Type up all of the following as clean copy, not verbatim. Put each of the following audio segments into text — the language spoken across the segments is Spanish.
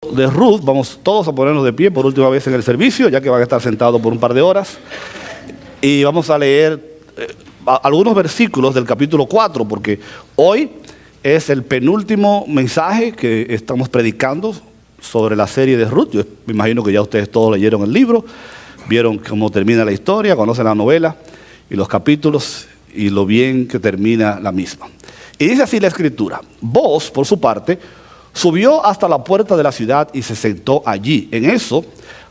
de Ruth. Vamos todos a ponernos de pie por última vez en el servicio, ya que van a estar sentados por un par de horas. Y vamos a leer algunos versículos del capítulo 4, porque hoy es el penúltimo mensaje que estamos predicando sobre la serie de Ruth. Yo me imagino que ya ustedes todos leyeron el libro, vieron cómo termina la historia, conocen la novela y los capítulos y lo bien que termina la misma. Y dice así la escritura: Boaz, por su parte, subió hasta la puerta de la ciudad y se sentó allí. En eso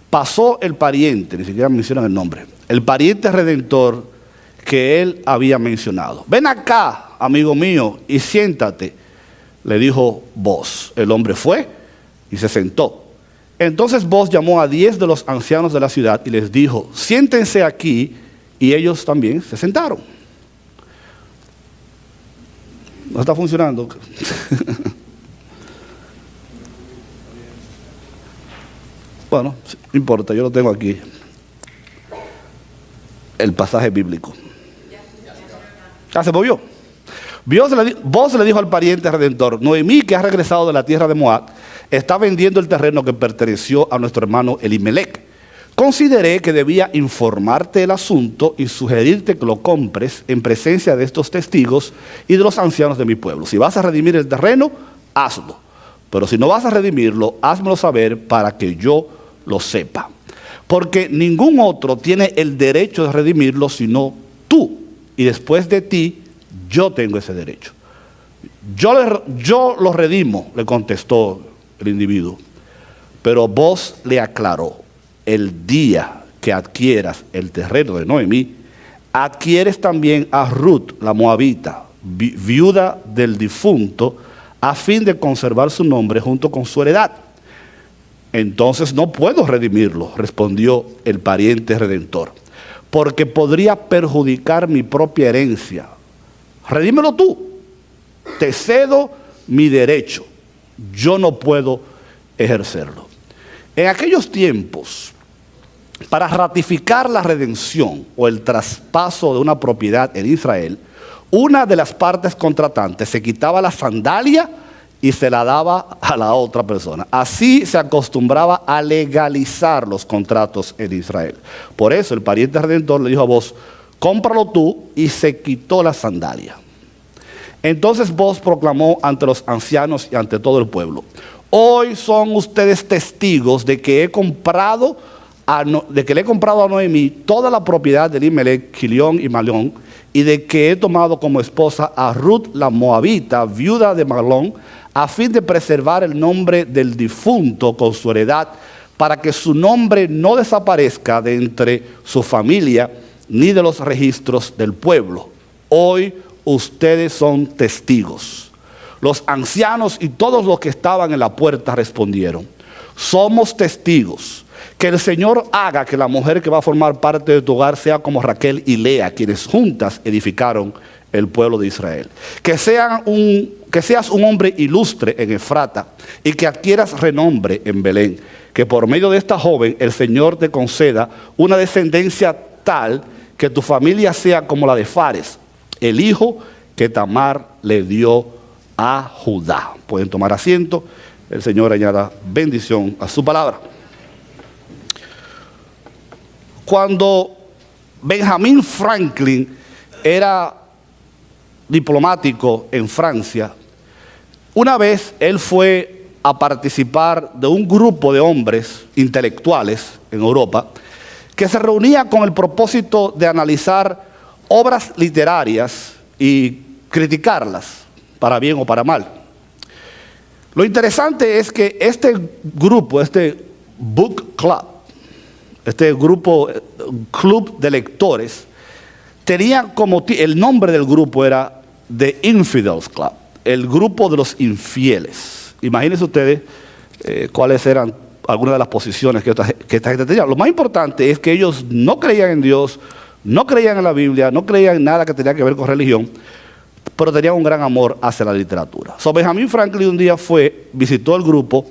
pasó el pariente, ni siquiera mencionan el nombre, el pariente redentor que él había mencionado. Ven acá, amigo mío, y siéntate, le dijo Boaz. El hombre fue y se sentó. Entonces Boaz llamó a 10 de los ancianos de la ciudad y les dijo: siéntense aquí, y ellos también se sentaron. No está funcionando. Bueno, no importa, yo lo tengo aquí. El pasaje bíblico. Ya se movió. Boaz le dijo al pariente redentor: Noemí, que ha regresado de la tierra de Moab, está vendiendo el terreno que perteneció a nuestro hermano Elimelec. Consideré que debía informarte el asunto y sugerirte que lo compres en presencia de estos testigos y de los ancianos de mi pueblo. Si vas a redimir el terreno, hazlo. Pero si no vas a redimirlo, házmelo saber para que yo lo sepa. Porque ningún otro tiene el derecho de redimirlo sino tú. Y después de ti, yo tengo ese derecho. Yo lo redimo, le contestó el individuo. Pero Boaz le aclaró: el día que adquieras el terreno de Noemí, adquieres también a Ruth, la moabita, viuda del difunto, a fin de conservar su nombre junto con su heredad. Entonces no puedo redimirlo, respondió el pariente redentor, porque podría perjudicar mi propia herencia. Redímelo tú, te cedo mi derecho, yo no puedo ejercerlo. En aquellos tiempos, para ratificar la redención o el traspaso de una propiedad en Israel, una de las partes contratantes se quitaba la sandalia y se la daba a la otra persona. Así se acostumbraba a legalizar los contratos en Israel. Por eso el pariente redentor le dijo a Boaz: cómpralo tú, y se quitó la sandalia. Entonces Boaz proclamó ante los ancianos y ante todo el pueblo: hoy son ustedes testigos de que le he comprado a Noemí toda la propiedad de Elimelec, Quilión y Malón, y de que he tomado como esposa a Ruth la moabita, viuda de Malón, a fin de preservar el nombre del difunto con su heredad, para que su nombre no desaparezca de entre su familia ni de los registros del pueblo. Hoy ustedes son testigos. Los ancianos y todos los que estaban en la puerta respondieron: somos testigos. Que el Señor haga que la mujer que va a formar parte de tu hogar sea como Raquel y Lea, quienes juntas edificaron el pueblo de Israel. Que seas un hombre ilustre en Efrata y que adquieras renombre en Belén. Que por medio de esta joven el Señor te conceda una descendencia tal que tu familia sea como la de Fares, el hijo que Tamar le dio a Judá. Pueden tomar asiento. El Señor añada bendición a su palabra. Cuando Benjamin Franklin era diplomático en Francia, una vez él fue a participar de un grupo de hombres intelectuales en Europa que se reunía con el propósito de analizar obras literarias y criticarlas, para bien o para mal. Lo interesante es que este grupo, este book club, este grupo, club de lectores, tenía como el nombre del grupo era The Infidels Club, el grupo de los infieles. Imagínense ustedes cuáles eran algunas de las posiciones que esta gente tenía. Lo más importante es que ellos no creían en Dios, no creían en la Biblia, no creían en nada que tenía que ver con religión, pero tenían un gran amor hacia la literatura. Benjamin Franklin un día visitó el grupo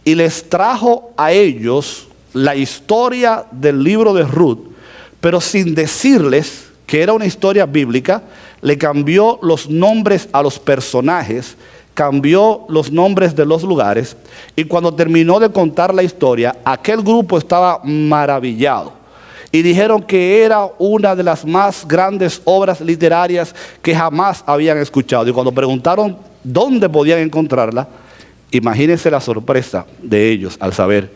y les trajo a ellos la historia del libro de Ruth, pero sin decirles que era una historia bíblica. Le cambió los nombres a los personajes cambió los nombres de los lugares y cuando terminó de contar la historia, aquel grupo estaba maravillado y dijeron que era una de las más grandes obras literarias que jamás habían escuchado. Y cuando preguntaron dónde podían encontrarla, imagínense la sorpresa de ellos al saber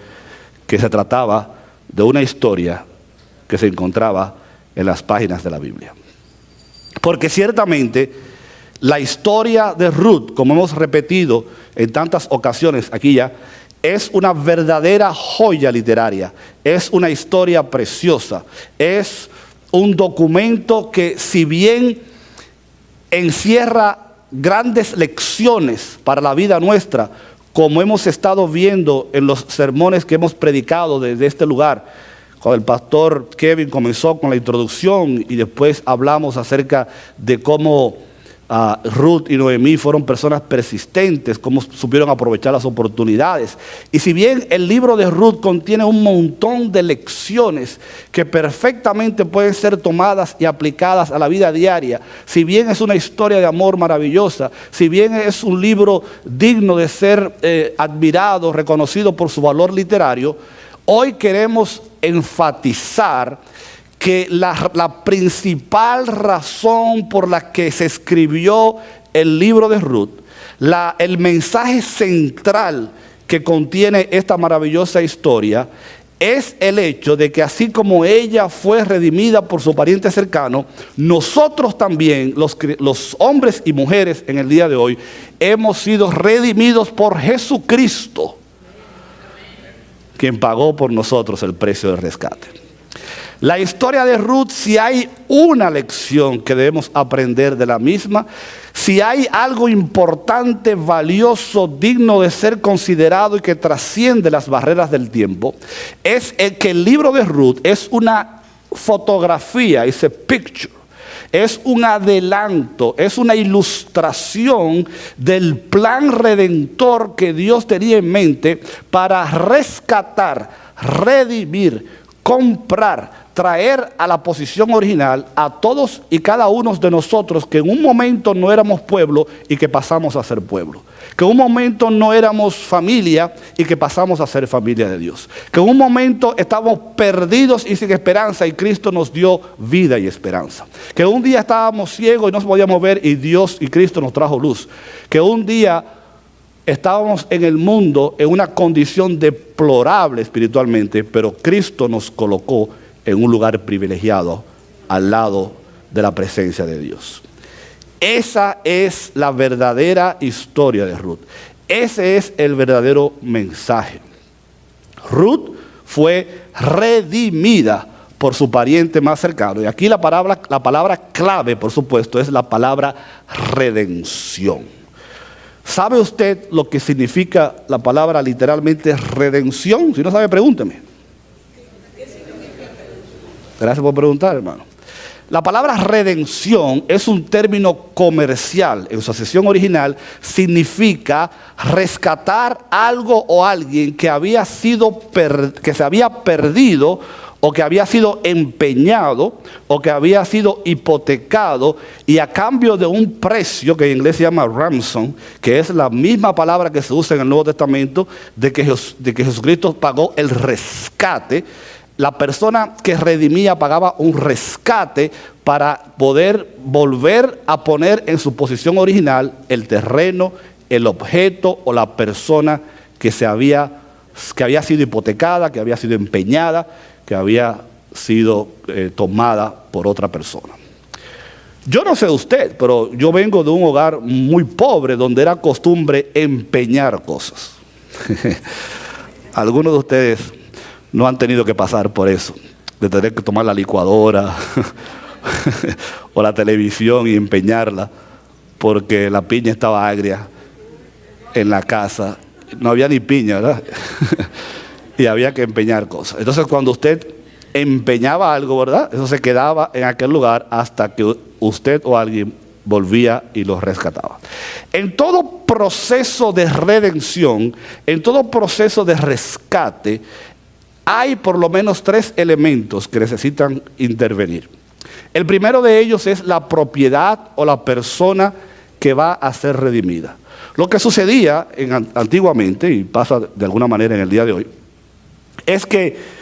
que se trataba de una historia que se encontraba en las páginas de la Biblia. Porque ciertamente la historia de Ruth, como hemos repetido en tantas ocasiones aquí ya, es una verdadera joya literaria, es una historia preciosa, es un documento que si bien encierra grandes lecciones para la vida nuestra, como hemos estado viendo en los sermones que hemos predicado desde este lugar, cuando el pastor Kevin comenzó con la introducción y después hablamos acerca de cómo Ruth y Noemí fueron personas persistentes, cómo supieron aprovechar las oportunidades. Y si bien el libro de Ruth contiene un montón de lecciones que perfectamente pueden ser tomadas y aplicadas a la vida diaria, si bien es una historia de amor maravillosa, si bien es un libro digno de ser admirado, reconocido por su valor literario, hoy queremos enfatizar que la principal razón por la que se escribió el libro de Ruth, el mensaje central que contiene esta maravillosa historia, es el hecho de que así como ella fue redimida por su pariente cercano, nosotros también, los hombres y mujeres en el día de hoy, hemos sido redimidos por Jesucristo, quien pagó por nosotros el precio del rescate. La historia de Ruth, si hay una lección que debemos aprender de la misma, si hay algo importante, valioso, digno de ser considerado y que trasciende las barreras del tiempo, es que el libro de Ruth es una fotografía, es a picture, es un adelanto, es una ilustración del plan redentor que Dios tenía en mente para rescatar, redimir, comprar, traer a la posición original a todos y cada uno de nosotros que en un momento no éramos pueblo y que pasamos a ser pueblo. Que en un momento no éramos familia y que pasamos a ser familia de Dios. Que en un momento estábamos perdidos y sin esperanza y Cristo nos dio vida y esperanza. Que un día estábamos ciegos y no podíamos ver y Dios y Cristo nos trajo luz. Que un día estábamos en el mundo en una condición deplorable espiritualmente, pero Cristo nos colocó en un lugar privilegiado al lado de la presencia de Dios. Esa es la verdadera historia de Ruth. Ese es el verdadero mensaje. Ruth fue redimida por su pariente más cercano. Y aquí la palabra clave, por supuesto, es la palabra redención. ¿Sabe usted lo que significa la palabra literalmente redención? Si no sabe, pregúnteme. Gracias por preguntar, hermano. La palabra redención es un término comercial. En su acepción original significa rescatar algo o alguien que que se había perdido o que había sido empeñado o que había sido hipotecado y a cambio de un precio que en inglés se llama ransom, que es la misma palabra que se usa en el Nuevo Testamento de que Jesucristo pagó el rescate. La persona que redimía pagaba un rescate para poder volver a poner en su posición original el terreno, el objeto o la persona que había sido hipotecada, que había sido empeñada, que había sido tomada por otra persona. Yo no sé usted, pero yo vengo de un hogar muy pobre donde era costumbre empeñar cosas. Algunos de ustedes no han tenido que pasar por eso, de tener que tomar la licuadora o la televisión y empeñarla porque la piña estaba agria en la casa. No había ni piña, ¿verdad? Y había que empeñar cosas. Entonces cuando usted empeñaba algo, ¿verdad? Eso se quedaba en aquel lugar hasta que usted o alguien volvía y lo rescataba. En todo proceso de redención, en todo proceso de rescate, hay por lo menos 3 elementos que necesitan intervenir. El primero de ellos es la propiedad o la persona que va a ser redimida. Lo que sucedía antiguamente, y pasa de alguna manera en el día de hoy, es que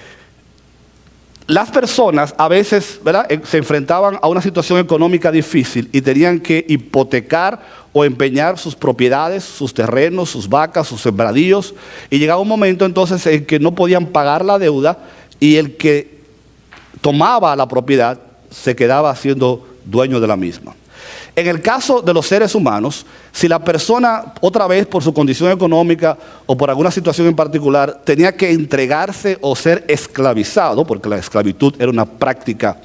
las personas a veces, ¿verdad?, se enfrentaban a una situación económica difícil y tenían que hipotecar o empeñar sus propiedades, sus terrenos, sus vacas, sus sembradíos, y llegaba un momento entonces en que no podían pagar la deuda y el que tomaba la propiedad se quedaba siendo dueño de la misma. En el caso de los seres humanos, si la persona, otra vez por su condición económica o por alguna situación en particular, tenía que entregarse o ser esclavizado, porque la esclavitud era una práctica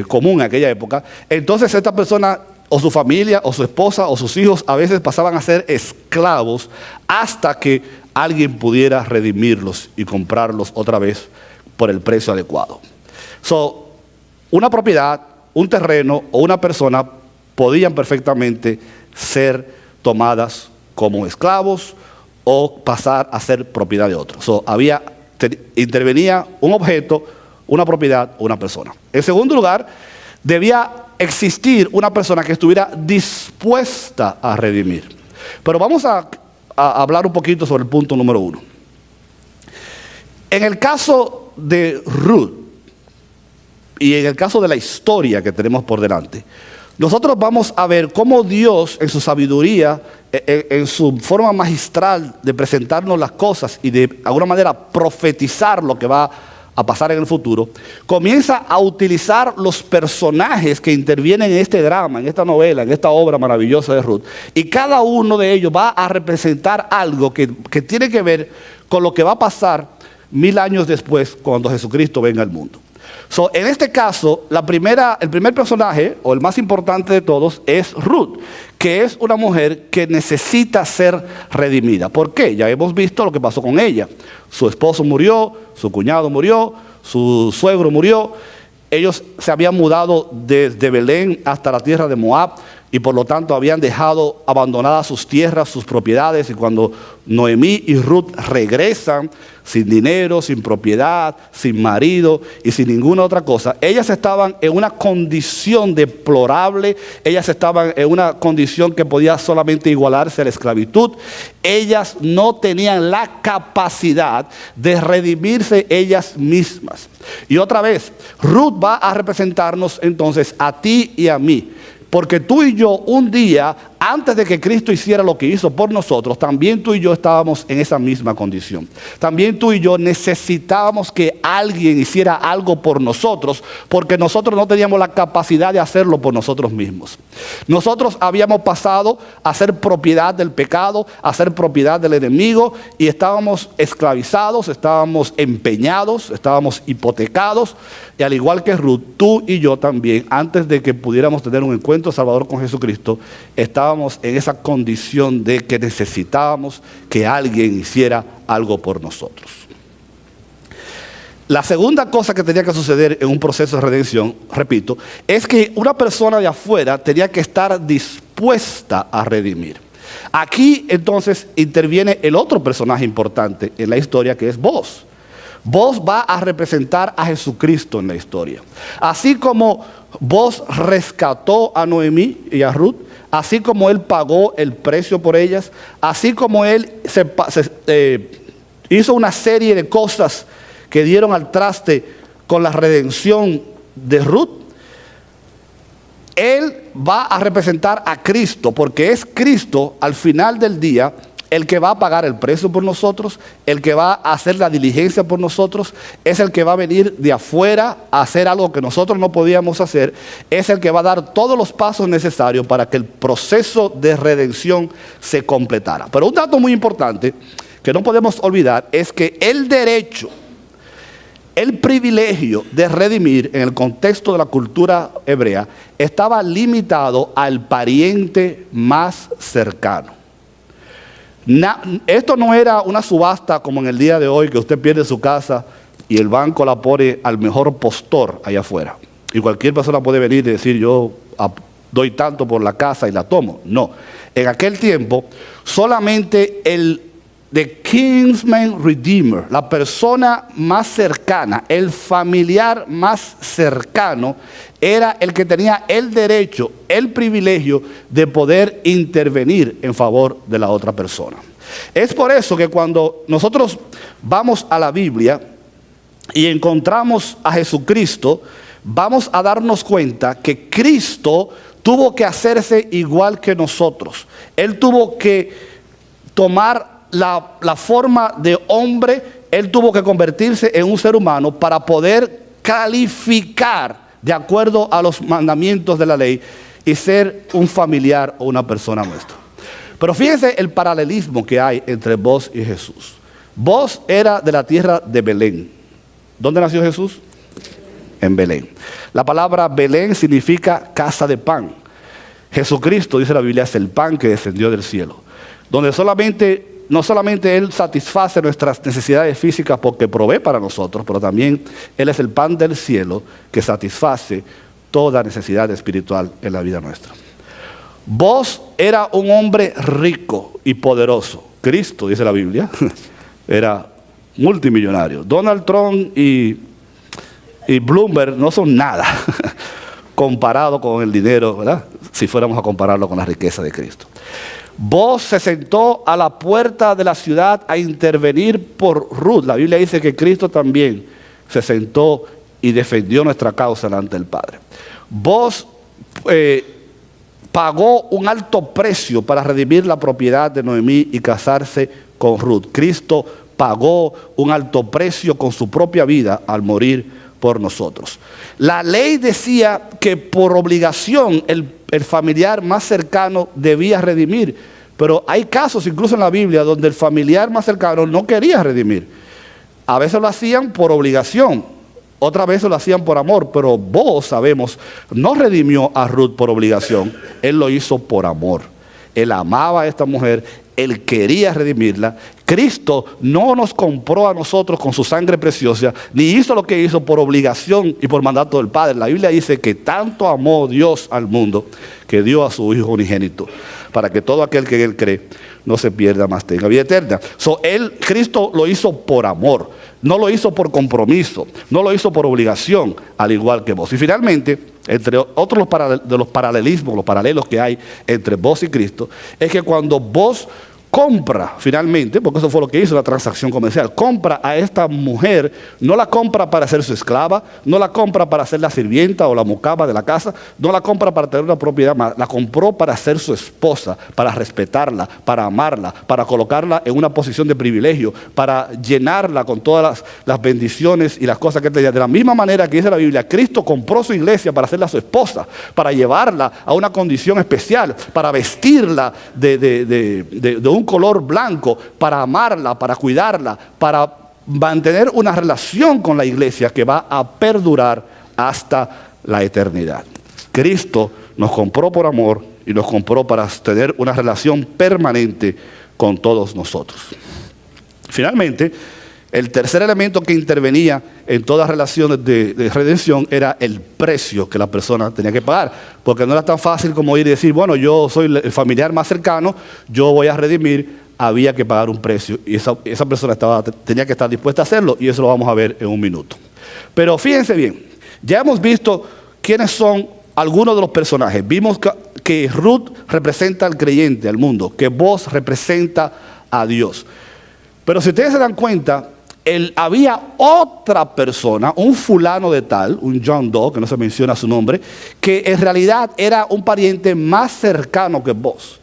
común en aquella época, entonces esta persona o su familia o su esposa o sus hijos a veces pasaban a ser esclavos hasta que alguien pudiera redimirlos y comprarlos otra vez por el precio adecuado. Una propiedad, un terreno o una persona podían perfectamente ser tomadas como esclavos o pasar a ser propiedad de otros. Intervenía un objeto, una propiedad o una persona. En segundo lugar, debía existir una persona que estuviera dispuesta a redimir. Pero vamos a hablar un poquito sobre el punto número 1. En el caso de Ruth y en el caso de la historia que tenemos por delante, nosotros vamos a ver cómo Dios en su sabiduría, en su forma magistral de presentarnos las cosas y de alguna manera profetizar lo que va a pasar en el futuro, comienza a utilizar los personajes que intervienen en este drama, en esta novela, en esta obra maravillosa de Ruth. Y cada uno de ellos va a representar algo que tiene que ver con lo que va a pasar 1000 años después cuando Jesucristo venga al mundo. En este caso, el primer personaje, o el más importante de todos, es Ruth, que es una mujer que necesita ser redimida. ¿Por qué? Ya hemos visto lo que pasó con ella. Su esposo murió, su cuñado murió, su suegro murió. Ellos se habían mudado desde Belén hasta la tierra de Moab y por lo tanto habían dejado abandonadas sus tierras, sus propiedades. Y cuando Noemí y Ruth regresan sin dinero, sin propiedad, sin marido y sin ninguna otra cosa, ellas estaban en una condición deplorable, ellas estaban en una condición que podía solamente igualarse a la esclavitud. Ellas no tenían la capacidad de redimirse ellas mismas. Y otra vez, Ruth va a representarnos entonces a ti y a mí. Porque tú y yo un día, antes de que Cristo hiciera lo que hizo por nosotros, también tú y yo estábamos en esa misma condición. También tú y yo necesitábamos que alguien hiciera algo por nosotros, porque nosotros no teníamos la capacidad de hacerlo por nosotros mismos. Nosotros habíamos pasado a ser propiedad del pecado, a ser propiedad del enemigo, y estábamos esclavizados, estábamos empeñados, estábamos hipotecados. Y al igual que Ruth, tú y yo también, antes de que pudiéramos tener un encuentro salvador con Jesucristo, estábamos en esa condición de que necesitábamos que alguien hiciera algo por nosotros. La segunda cosa que tenía que suceder en un proceso de redención, repito, es que una persona de afuera tenía que estar dispuesta a redimir. Aquí entonces interviene el otro personaje importante en la historia, que es Booz. Booz va a representar a Jesucristo en la historia. Así como Booz rescató a Noemí y a Ruth, así como él pagó el precio por ellas, así como él hizo una serie de cosas que dieron al traste con la redención de Ruth, él va a representar a Cristo, porque es Cristo al final del día el que va a pagar el precio por nosotros, el que va a hacer la diligencia por nosotros, es el que va a venir de afuera a hacer algo que nosotros no podíamos hacer, es el que va a dar todos los pasos necesarios para que el proceso de redención se completara. Pero un dato muy importante que no podemos olvidar es que el derecho, el privilegio de redimir en el contexto de la cultura hebrea estaba limitado al pariente más cercano. Esto no era una subasta como en el día de hoy, que usted pierde su casa y el banco la pone al mejor postor allá afuera. Y cualquier persona puede venir y decir, yo doy tanto por la casa y la tomo. No, en aquel tiempo solamente el the kinsman redeemer, la persona más cercana, el familiar más cercano, era el que tenía el derecho, el privilegio de poder intervenir en favor de la otra persona. Es por eso que cuando nosotros vamos a la Biblia y encontramos a Jesucristo, vamos a darnos cuenta que Cristo tuvo que hacerse igual que nosotros. Él tuvo que tomar la forma de hombre, Él tuvo que convertirse en un ser humano para poder calificar de acuerdo a los mandamientos de la ley y ser un familiar o una persona nuestra. Pero fíjense el paralelismo que hay entre vos y Jesús. Vos era de la tierra de Belén. ¿Dónde nació Jesús? En Belén. La palabra Belén significa casa de pan. Jesucristo, dice la Biblia, es el pan que descendió del cielo, donde no solamente Él satisface nuestras necesidades físicas porque provee para nosotros, pero también Él es el pan del cielo que satisface toda necesidad espiritual en la vida nuestra. Vos era un hombre rico y poderoso. Cristo, dice la Biblia, era multimillonario. Donald Trump y Bloomberg no son nada comparado con el dinero, ¿verdad? Si fuéramos a compararlo con la riqueza de Cristo. Vos se sentó a la puerta de la ciudad a intervenir por Ruth. La Biblia dice que Cristo también se sentó y defendió nuestra causa delante del Padre. Vos pagó un alto precio para redimir la propiedad de Noemí y casarse con Ruth. Cristo pagó un alto precio con su propia vida al morir por nosotros. La ley decía que por obligación el familiar más cercano debía redimir, pero hay casos incluso en la Biblia donde el familiar más cercano no quería redimir. A veces lo hacían por obligación, otras veces lo hacían por amor, pero vos, sabemos, no redimió a Ruth por obligación, él lo hizo por amor. Él amaba a esta mujer, él quería redimirla. Cristo no nos compró a nosotros con su sangre preciosa, ni hizo lo que hizo por obligación y por mandato del Padre. La Biblia dice que tanto amó Dios al mundo que dio a su Hijo unigénito, para que todo aquel que en Él cree no se pierda, mas tenga vida eterna. Cristo lo hizo por amor, no lo hizo por compromiso, no lo hizo por obligación, al igual que vos. Y finalmente, entre otros de los paralelismos, los paralelos que hay entre vos y Cristo, es que cuando vos compra finalmente, porque eso fue lo que hizo la transacción comercial, compra a esta mujer, no la compra para ser su esclava, no la compra para ser la sirvienta o la mucama de la casa, no la compra para tener una propiedad más, la compró para ser su esposa, para respetarla, para amarla, para colocarla en una posición de privilegio, para llenarla con todas las bendiciones y las cosas que tenía. De la misma manera que dice la Biblia, Cristo compró su iglesia para hacerla su esposa, para llevarla a una condición especial, para vestirla de un color blanco, para amarla, para cuidarla, para mantener una relación con la iglesia que va a perdurar hasta la eternidad. Cristo nos compró por amor y nos compró para tener una relación permanente con todos nosotros. Finalmente, el tercer elemento que intervenía en todas relaciones de redención era el precio que la persona tenía que pagar, porque no era tan fácil como ir y decir, bueno, yo soy el familiar más cercano, yo voy a redimir. Había que pagar un precio y esa persona tenía que estar dispuesta a hacerlo, y eso lo vamos a ver en un minuto. Pero fíjense bien, ya hemos visto quiénes son algunos de los personajes. Vimos que Ruth representa al creyente, al mundo, que Boaz representa a Dios. Pero si ustedes se dan cuenta, había otra persona, un fulano de tal, un John Doe, que no se menciona su nombre, que en realidad era un pariente más cercano que vos,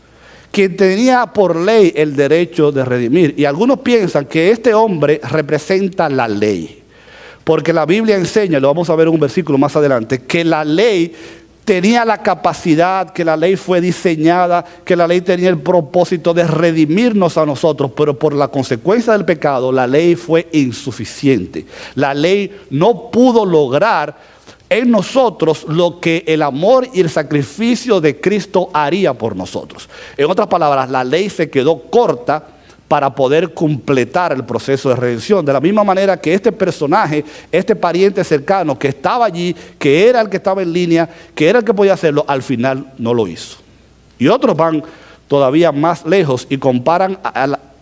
quien tenía por ley el derecho de redimir. Y algunos piensan que este hombre representa la ley, porque la Biblia enseña, lo vamos a ver en un versículo más adelante, que la ley tenía la capacidad, que la ley fue diseñada, que la ley tenía el propósito de redimirnos a nosotros, pero por la consecuencia del pecado, la ley fue insuficiente. La ley no pudo lograr en nosotros lo que el amor y el sacrificio de Cristo haría por nosotros. En otras palabras, la ley se quedó corta para poder completar el proceso de redención. De la misma manera que este personaje, este pariente cercano que estaba allí, que era el que estaba en línea, que era el que podía hacerlo, al final no lo hizo. Y otros van todavía más lejos y comparan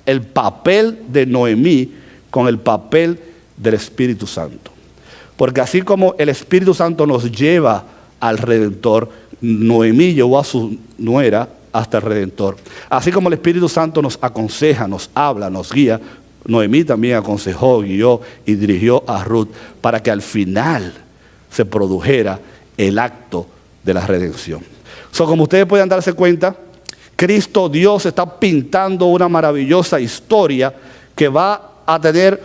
el papel de Noemí con el papel del Espíritu Santo. Porque así como el Espíritu Santo nos lleva al Redentor, Noemí llevó a su nuera hasta el Redentor. Así como el Espíritu Santo nos aconseja, nos habla, nos guía, Noemí también aconsejó, guió y dirigió a Ruth para que al final se produjera el acto de la redención. Como ustedes pueden darse cuenta, Cristo Dios está pintando una maravillosa historia que va a tener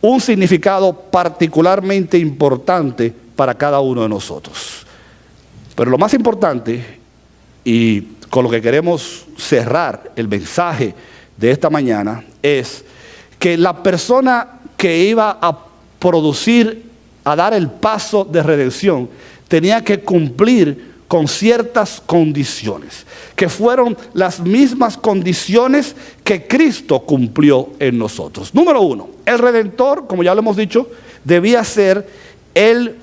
un significado particularmente importante para cada uno de nosotros. Pero lo más importante, y con lo que queremos cerrar el mensaje de esta mañana, es que la persona que iba a producir, a dar el paso de redención, tenía que cumplir con ciertas condiciones, que fueron las mismas condiciones que Cristo cumplió en nosotros. Número uno, el Redentor, como ya lo hemos dicho, debía ser el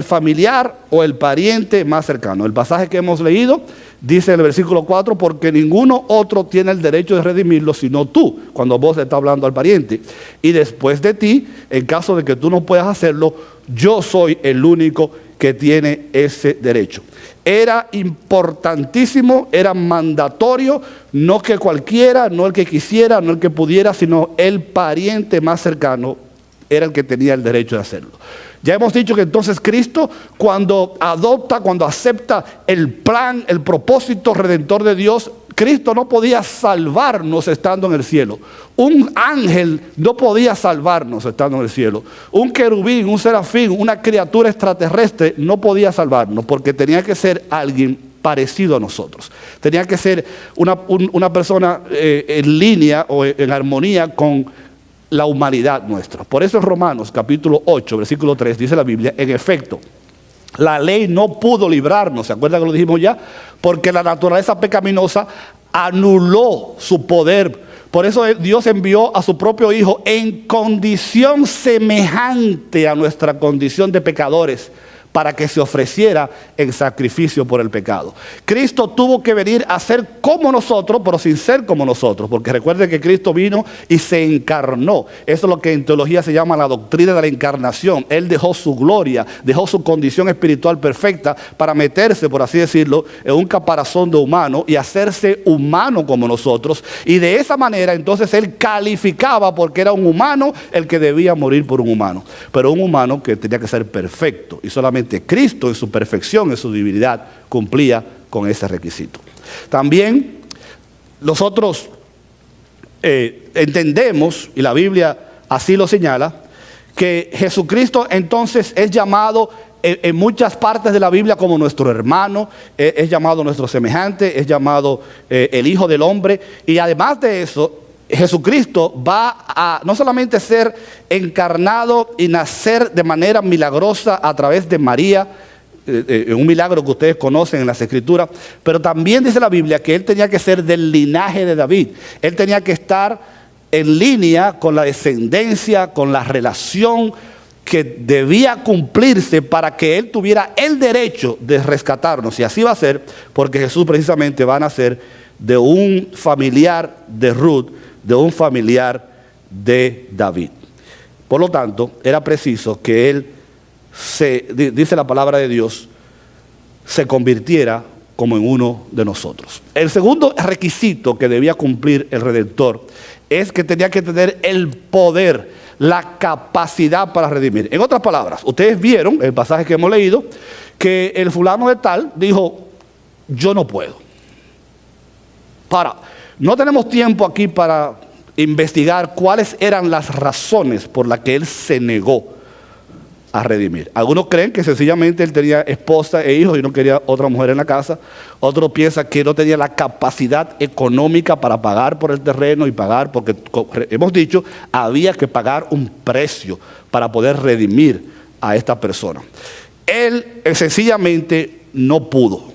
familiar o el pariente más cercano. El pasaje que hemos leído dice en el versículo 4, porque ninguno otro tiene el derecho de redimirlo sino tú, cuando vos le estás hablando al pariente. Y después de ti, en caso de que tú no puedas hacerlo, yo soy el único que tiene ese derecho. Era importantísimo, era mandatorio, no que cualquiera, no el que quisiera, no el que pudiera, sino el pariente más cercano era el que tenía el derecho de hacerlo. Ya hemos dicho que entonces Cristo, cuando adopta, cuando acepta el plan, el propósito redentor de Dios, Cristo no podía salvarnos estando en el cielo. Un ángel no podía salvarnos estando en el cielo. Un querubín, un serafín, una criatura extraterrestre no podía salvarnos, porque tenía que ser alguien parecido a nosotros. Tenía que ser una persona en línea o en armonía con la humanidad nuestra. Por eso en Romanos capítulo 8, versículo 3, dice la Biblia, en efecto, la ley no pudo librarnos, ¿se acuerdan que lo dijimos ya? Porque la naturaleza pecaminosa anuló su poder. Por eso Dios envió a su propio Hijo en condición semejante a nuestra condición de pecadores, para que se ofreciera en sacrificio por el pecado. Cristo tuvo que venir a ser como nosotros, pero sin ser como nosotros, porque recuerden que Cristo vino y se encarnó. Eso es lo que en teología se llama la doctrina de la encarnación. Él dejó su gloria, dejó su condición espiritual perfecta para meterse, por así decirlo, en un caparazón de humano y hacerse humano como nosotros. Y de esa manera entonces Él calificaba, porque era un humano el que debía morir por un humano, pero un humano que tenía que ser perfecto, y solamente Cristo en su perfección, en su divinidad, cumplía con ese requisito. También nosotros entendemos, y la Biblia así lo señala, que Jesucristo entonces es llamado en muchas partes de la Biblia como nuestro hermano, es llamado nuestro semejante, es llamado el Hijo del Hombre, y además de eso, Jesucristo va a no solamente ser encarnado y nacer de manera milagrosa a través de María, un milagro que ustedes conocen en las Escrituras, pero también dice la Biblia que Él tenía que ser del linaje de David. Él tenía que estar en línea con la descendencia, con la relación que debía cumplirse para que Él tuviera el derecho de rescatarnos. Y así va a ser, porque Jesús precisamente va a nacer de un familiar de Ruth, de un familiar de David. Por lo tanto, era preciso que Él, dice la palabra de Dios, se convirtiera como en uno de nosotros. El segundo requisito que debía cumplir el Redentor es que tenía que tener el poder, la capacidad para redimir. En otras palabras, ustedes vieron el pasaje que hemos leído, que el fulano de tal dijo, yo no puedo. No tenemos tiempo aquí para investigar cuáles eran las razones por las que él se negó a redimir. Algunos creen que sencillamente él tenía esposa e hijos y no quería otra mujer en la casa. Otros piensan que no tenía la capacidad económica para pagar por el terreno y pagar, porque hemos dicho, había que pagar un precio para poder redimir a esta persona. Él sencillamente no pudo.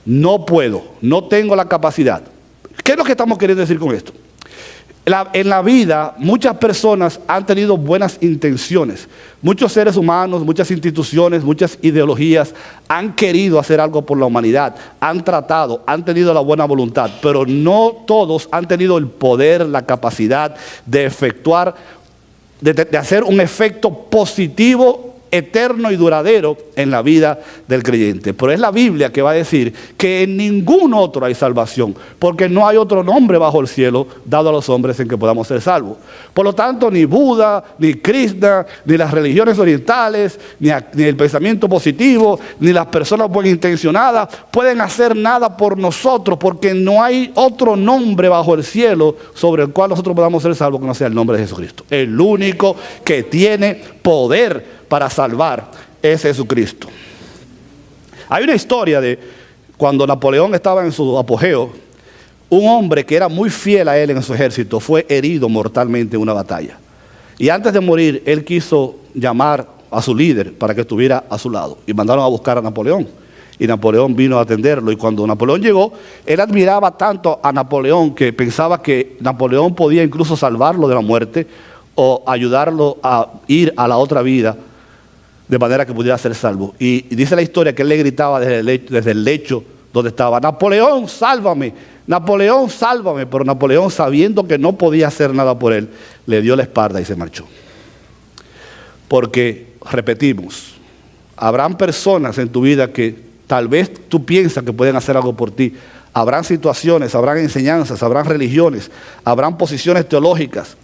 No puedo, no tengo la capacidad. ¿Qué es lo que estamos queriendo decir con esto? En la vida, muchas personas han tenido buenas intenciones. Muchos seres humanos, muchas instituciones, muchas ideologías han querido hacer algo por la humanidad. Han tratado, han tenido la buena voluntad, pero no todos han tenido el poder, la capacidad de efectuar, de hacer un efecto positivo, eterno y duradero en la vida del creyente. Pero es la Biblia que va a decir que en ningún otro hay salvación, porque no hay otro nombre bajo el cielo dado a los hombres en que podamos ser salvos. Por lo tanto, ni Buda, ni Krishna, ni las religiones orientales, ni el pensamiento positivo, ni las personas buenintencionadas pueden hacer nada por nosotros, porque no hay otro nombre bajo el cielo sobre el cual nosotros podamos ser salvos que no sea el nombre de Jesucristo. El único que tiene poder para salvar es Jesucristo. Hay una historia de cuando Napoleón estaba en su apogeo. Un hombre que era muy fiel a él en su ejército fue herido mortalmente en una batalla. Y antes de morir, él quiso llamar a su líder para que estuviera a su lado. Y mandaron a buscar a Napoleón. Y Napoleón vino a atenderlo. Y cuando Napoleón llegó, él admiraba tanto a Napoleón que pensaba que Napoleón podía incluso salvarlo de la muerte o ayudarlo a ir a la otra vida, de manera que pudiera ser salvo. Y dice la historia que él le gritaba desde el lecho donde estaba: Napoleón, sálvame, Napoleón, sálvame. Pero Napoleón, sabiendo que no podía hacer nada por él, le dio la espalda y se marchó. Porque, repetimos, habrán personas en tu vida que tal vez tú piensas que pueden hacer algo por ti. Habrán situaciones, habrán enseñanzas, habrán religiones, habrán posiciones teológicas.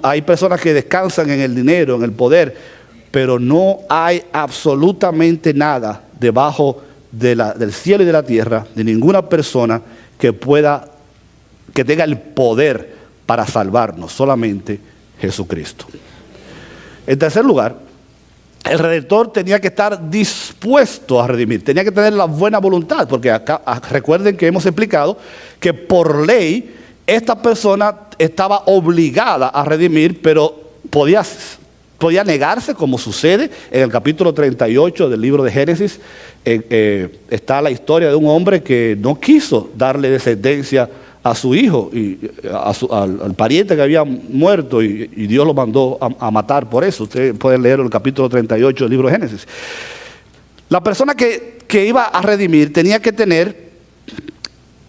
Hay personas que descansan en el dinero, en el poder, pero no hay absolutamente nada debajo del cielo y de la tierra, de ninguna persona que tenga el poder para salvarnos, solamente Jesucristo. En tercer lugar, el Redentor tenía que estar dispuesto a redimir, tenía que tener la buena voluntad, porque acá recuerden que hemos explicado que por ley esta persona estaba obligada a redimir, pero podía negarse, como sucede en el capítulo 38 del libro de Génesis. Está la historia de un hombre que no quiso darle descendencia a su hijo, al pariente que había muerto, y Dios lo mandó a matar por eso. Ustedes pueden leer el capítulo 38 del libro de Génesis. La persona que iba a redimir tenía que tener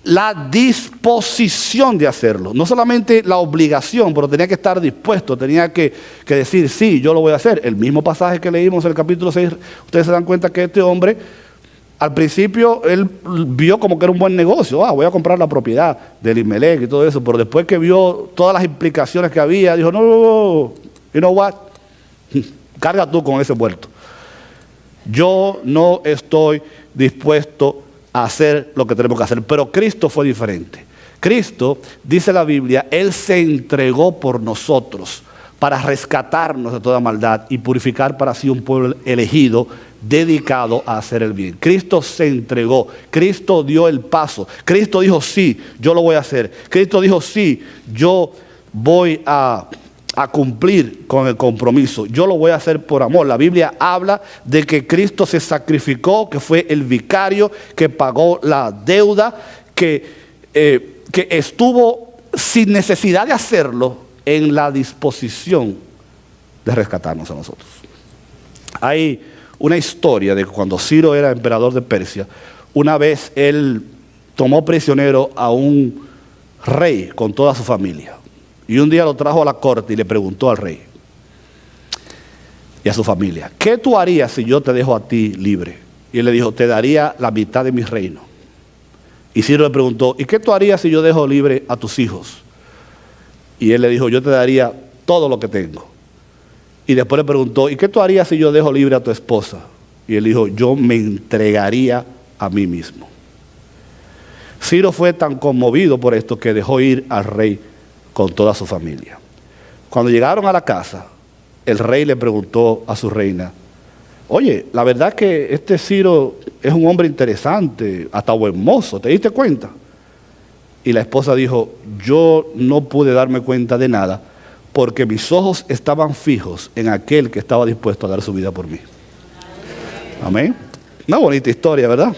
la disposición de hacerlo, no solamente la obligación, pero tenía que estar dispuesto, tenía que decir: sí, yo lo voy a hacer. El mismo pasaje que leímos en el capítulo 6, ustedes se dan cuenta que este hombre, al principio, él vio como que era un buen negocio. Voy a comprar la propiedad del Elimelec y todo eso, pero después que vio todas las implicaciones que había, dijo: no, you know what, carga tú con ese muerto. Yo no estoy dispuesto a hacer lo que tenemos que hacer. Pero Cristo fue diferente. Cristo, dice la Biblia, Él se entregó por nosotros para rescatarnos de toda maldad y purificar para sí un pueblo elegido, dedicado a hacer el bien. Cristo se entregó. Cristo dio el paso. Cristo dijo: sí, yo lo voy a hacer. Cristo dijo: sí, yo voy a cumplir con el compromiso. Yo lo voy a hacer por amor. La Biblia habla de que Cristo se sacrificó, que fue el vicario, que pagó la deuda, que estuvo sin necesidad de hacerlo en la disposición de rescatarnos a nosotros. Hay una historia de que cuando Ciro era emperador de Persia, una vez él tomó prisionero a un rey con toda su familia. Y un día lo trajo a la corte y le preguntó al rey y a su familia: ¿qué tú harías si yo te dejo a ti libre? Y él le dijo: te daría la mitad de mi reino. Y Ciro le preguntó: ¿y qué tú harías si yo dejo libre a tus hijos? Y él le dijo: yo te daría todo lo que tengo. Y después le preguntó: ¿y qué tú harías si yo dejo libre a tu esposa? Y él dijo: yo me entregaría a mí mismo. Ciro fue tan conmovido por esto que dejó ir al rey con toda su familia. Cuando llegaron a la casa, el rey le preguntó a su reina: oye, la verdad que este Ciro es un hombre interesante, hasta buen mozo, ¿te diste cuenta? Y la esposa dijo: yo no pude darme cuenta de nada, porque mis ojos estaban fijos en aquel que estaba dispuesto a dar su vida por mí. Amén. Una bonita historia, ¿verdad?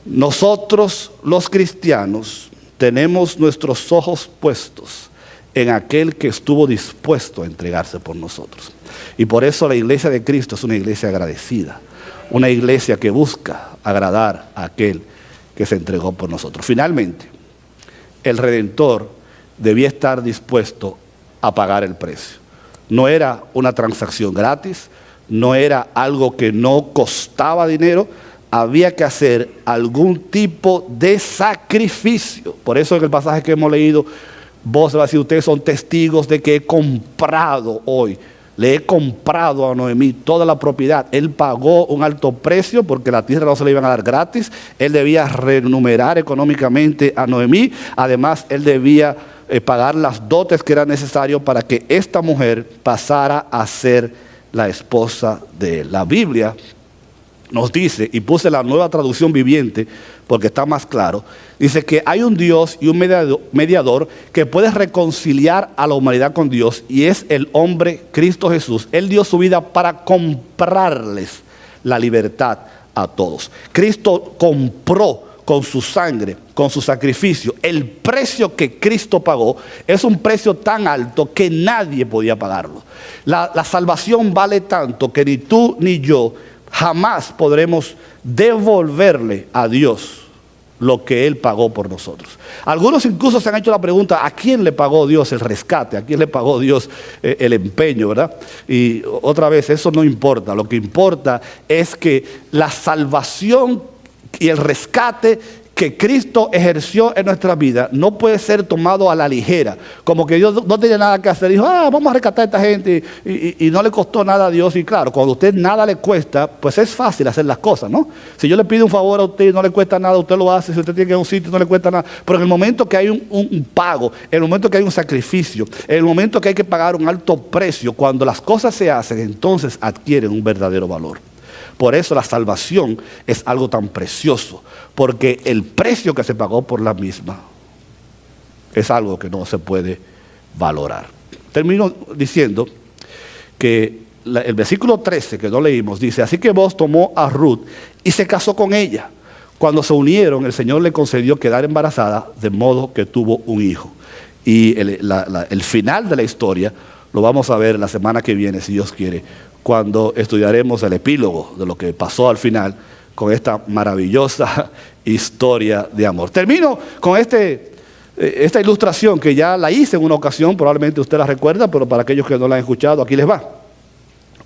Nosotros, los cristianos, tenemos nuestros ojos puestos en aquel que estuvo dispuesto a entregarse por nosotros. Y por eso la iglesia de Cristo es una iglesia agradecida, una iglesia que busca agradar a aquel que se entregó por nosotros. Finalmente, el Redentor debía estar dispuesto a pagar el precio. No era una transacción gratis, no era algo que no costaba dinero, había que hacer algún tipo de sacrificio. Por eso en el pasaje que hemos leído, vos va a decir, ustedes son testigos de que he comprado hoy. Le he comprado a Noemí toda la propiedad. Él pagó un alto precio porque la tierra no se le iban a dar gratis. Él debía remunerar económicamente a Noemí. Además, él debía pagar las dotes que eran necesarias para que esta mujer pasara a ser la esposa de él. La Biblia nos dice, y puse la Nueva Traducción Viviente porque está más claro, dice que hay un Dios y un mediador que puede reconciliar a la humanidad con Dios, y es el hombre Cristo Jesús. Él dio su vida para comprarles la libertad a todos. Cristo compró con su sangre, con su sacrificio. El precio que Cristo pagó es un precio tan alto que nadie podía pagarlo. La salvación vale tanto que ni tú ni yo jamás podremos devolverle a Dios lo que Él pagó por nosotros. Algunos incluso se han hecho la pregunta, ¿a quién le pagó Dios el rescate? ¿A quién le pagó Dios el empeño, verdad? Y otra vez, eso no importa. Lo que importa es que la salvación y el rescate que Cristo ejerció en nuestra vida no puede ser tomado a la ligera, como que Dios no tenía nada que hacer. Dijo, vamos a rescatar a esta gente, y no le costó nada a Dios. Y claro, cuando a usted nada le cuesta, pues es fácil hacer las cosas, ¿no? Si yo le pido un favor a usted y no le cuesta nada, usted lo hace. Si usted tiene que ir a un sitio y no le cuesta nada, pero en el momento que hay un pago, en el momento que hay un sacrificio, en el momento que hay que pagar un alto precio, cuando las cosas se hacen, entonces adquieren un verdadero valor. Por eso la salvación es algo tan precioso, porque el precio que se pagó por la misma es algo que no se puede valorar. Termino diciendo que el versículo 13 que no leímos dice, así que Booz tomó a Ruth y se casó con ella. Cuando se unieron, el Señor le concedió quedar embarazada, de modo que tuvo un hijo. Y el final de la historia lo vamos a ver la semana que viene, si Dios quiere, cuando estudiaremos el epílogo de lo que pasó al final con esta maravillosa historia de amor. Termino con esta ilustración que ya la hice en una ocasión, probablemente usted la recuerda, pero para aquellos que no la han escuchado, aquí les va.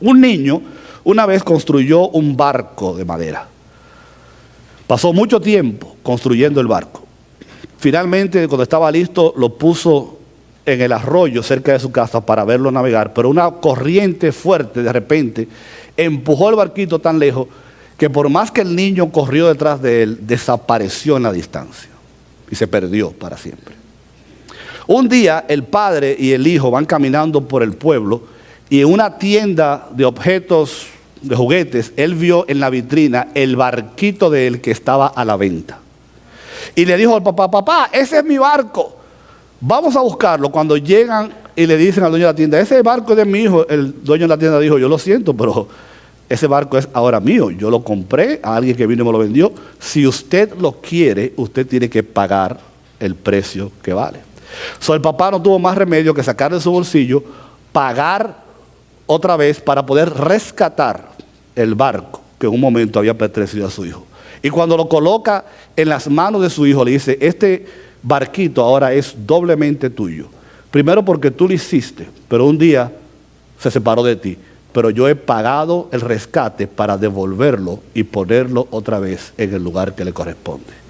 Un niño una vez construyó un barco de madera. Pasó mucho tiempo construyendo el barco. Finalmente, cuando estaba listo, lo puso en el arroyo cerca de su casa para verlo navegar, pero una corriente fuerte de repente empujó el barquito tan lejos que por más que el niño corrió detrás de él, desapareció en la distancia y se perdió para siempre. Un día el padre y el hijo van caminando por el pueblo y en una tienda de objetos, de juguetes, él vio en la vitrina el barquito de él que estaba a la venta. Y le dijo al papá, papá, ese es mi barco. Vamos a buscarlo. Cuando llegan y le dicen al dueño de la tienda, ese barco es de mi hijo, el dueño de la tienda dijo, yo lo siento, pero ese barco es ahora mío. Yo lo compré a alguien que vino y me lo vendió. Si usted lo quiere, usted tiene que pagar el precio que vale. El papá no tuvo más remedio que sacar de su bolsillo, pagar otra vez para poder rescatar el barco que en un momento había pertenecido a su hijo. Y cuando lo coloca en las manos de su hijo, le dice, este barquito ahora es doblemente tuyo. Primero porque tú lo hiciste, pero un día se separó de ti. Pero yo he pagado el rescate para devolverlo y ponerlo otra vez en el lugar que le corresponde.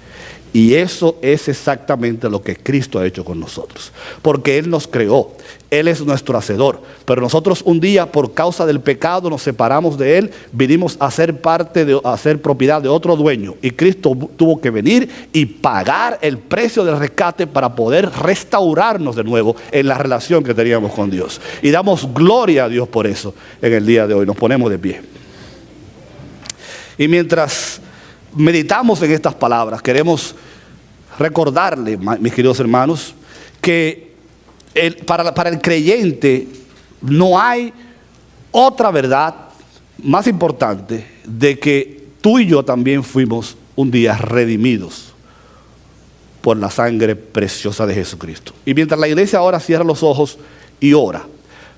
Y eso es exactamente lo que Cristo ha hecho con nosotros. Porque Él nos creó, Él es nuestro hacedor. Pero nosotros un día, por causa del pecado, nos separamos de Él, vinimos a ser a ser propiedad de otro dueño. Y Cristo tuvo que venir y pagar el precio del rescate para poder restaurarnos de nuevo en la relación que teníamos con Dios. Y damos gloria a Dios por eso en el día de hoy. Nos ponemos de pie. Y mientras meditamos en estas palabras, queremos recordarle, mis queridos hermanos, que para el creyente no hay otra verdad más importante de que tú y yo también fuimos un día redimidos por la sangre preciosa de Jesucristo. Y mientras la iglesia ahora cierra los ojos y ora,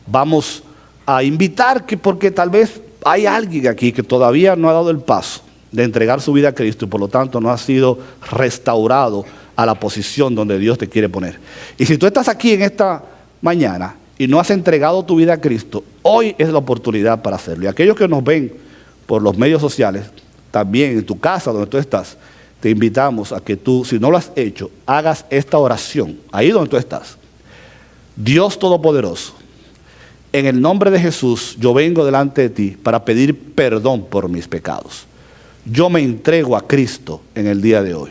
vamos a invitar, porque tal vez hay alguien aquí que todavía no ha dado el paso de entregar su vida a Cristo y por lo tanto no ha sido restaurado a la posición donde Dios te quiere poner. Y si tú estás aquí en esta mañana y no has entregado tu vida a Cristo, hoy es la oportunidad para hacerlo. Y aquellos que nos ven por los medios sociales, también en tu casa donde tú estás, te invitamos a que tú, si no lo has hecho, hagas esta oración, ahí donde tú estás. Dios Todopoderoso, en el nombre de Jesús, yo vengo delante de ti para pedir perdón por mis pecados. Yo me entrego a Cristo en el día de hoy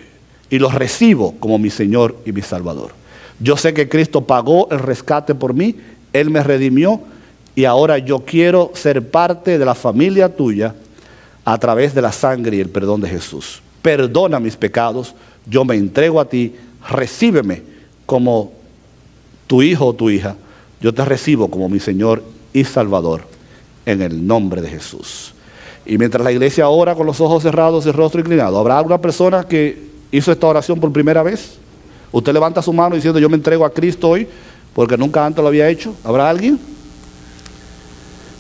y lo recibo como mi Señor y mi Salvador. Yo sé que Cristo pagó el rescate por mí, Él me redimió y ahora yo quiero ser parte de la familia tuya a través de la sangre y el perdón de Jesús. Perdona mis pecados, yo me entrego a ti, recíbeme como tu hijo o tu hija, yo te recibo como mi Señor y Salvador en el nombre de Jesús. Y mientras la iglesia ora con los ojos cerrados y el rostro inclinado, ¿habrá alguna persona que hizo esta oración por primera vez? Usted levanta su mano diciendo, yo me entrego a Cristo hoy, porque nunca antes lo había hecho. ¿Habrá alguien?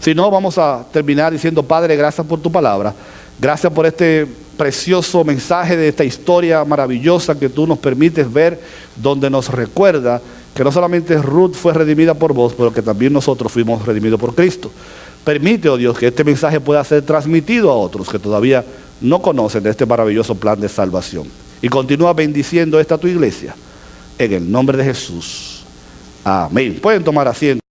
Si no, vamos a terminar diciendo, Padre, gracias por tu palabra. Gracias por este precioso mensaje de esta historia maravillosa que tú nos permites ver, donde nos recuerda que no solamente Ruth fue redimida por vos, pero que también nosotros fuimos redimidos por Cristo. Permite, oh Dios, que este mensaje pueda ser transmitido a otros que todavía no conocen de este maravilloso plan de salvación. Y continúa bendiciendo esta tu iglesia. En el nombre de Jesús. Amén. Pueden tomar asiento.